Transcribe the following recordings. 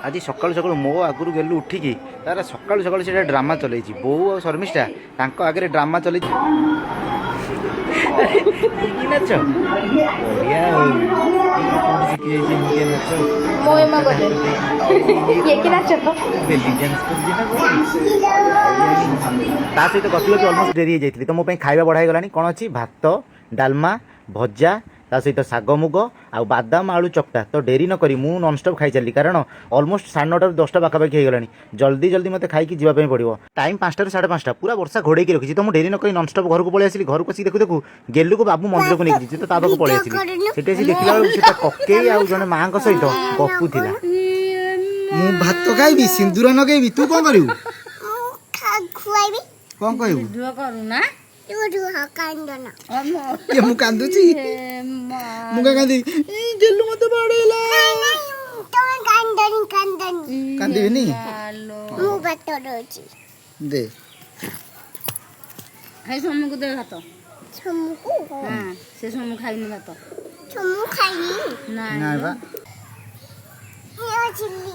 आज सकाळू सकाळू मो आगुरी गेलु उठिकी तार सकाळू सकाळू से ड्रामा चलैछि बो और शर्मिष्ठा तांको आगे ड्रामा चलै नाच बढ़िया ता सहित गपिल अलमोस्ट डेरी जाइए तो मो खाଇବା बढ़ाई गलानी कौन अच्छी भात डालमा भजा ता सहित शाग मुग आ बादाम आलू चकटा तो डेरी न करी मु नॉनस्टॉप खाई चली कारण ऑलमोस्ट 9:30 10टा पाखापाखि हो गलानी जल्दी जल्दी मत खाई जावाई पड़ो टाइम 5टा 5:30 पूरा वर्षा घोड़े रखी तो मुझे डेरी न करी नॉनस्टॉप घर को पलि आसिली घर को देखू देखू गेलू को बाबू मंदिर को नहीं तो ता पाक पलि आसिली सेठी आसी देखला बेलू कके आ जने मां को सहित गपुथिला मु भात खाइबी सिंदूर नगेबी तू कोन करिवु खुआइबी कोन कहबू वीडियो करू ना ये मु कांदुची मु का कांदी गेलु मते बाडेला कांदीबी नी दे है सोमू को दे भात छमु को हां से सोमू खाइनी भात छमु खाइनी ना ना बा ये चिल्ली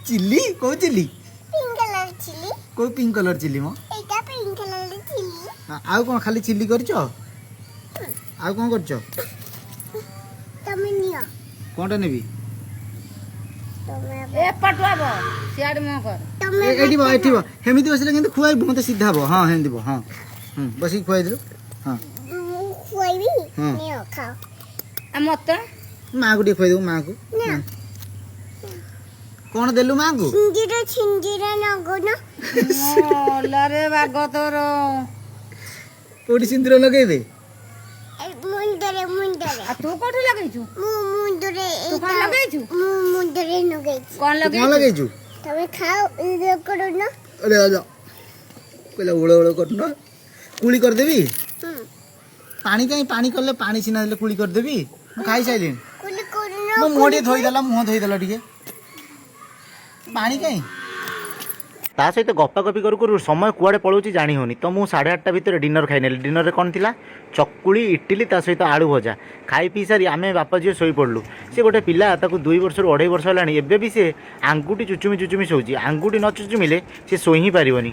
चिल्ली को चिल्ली पिंक कलर चिल्ली को पिंक कलर चिल्ली मो एटा पिंक कलर चिल्ली आउ कोन खाली चिल्ली करछो आउ कोन करछो तमे नियो कोनटा नेबी तमे ए पटवा बो सियाड मो कर तमे एठी बा एठी बा हेमिति बसले किंतु खुआई मते सीधा बो हां हेंदी बो हां बसी खुआई दिलो हां खुआइबी हाँ। नियो खाओ आ मत मां को खुआई दो मां को ना कोन देलु मां को छिंजीरा नगो न मोला रे बाग तोर कोडी सिंदूर लगे दे मुंडरे आ तू कोठी लगैछु मुंडरे तू कोन लगैछु मुंडरे नगे कोन कोन लगैछु लगे छु तमे खाओ ये करो न अरे आ जा पहले उड़ो उड़ो करनो कुली कर देबी पानी कहीं पानी करले पानी सिना देले कुली कर देबी मु खाई साइलिन कुली करो मो मोडी धोई देला मुंह धोई देला ठीक पानी कहीं ता सहित गपा गपी करू करू समय कुआड़े पलाऊँ जानी होनी तो मुझे 8:30 भितर डिनर खाई नेली डिनर कौन थी चकुली इटिली ता सहित आलू भजा खाई पी सारी आम बापा झील शोई पड़लु सी गोटे पिला ताकू 2 वर्ष 2.5 वर्ष है एबे भी से आंगुठी चुचुमी चुचुमी शोची आंगुठी न चुचुमिले सी शोई ही पारिबनी।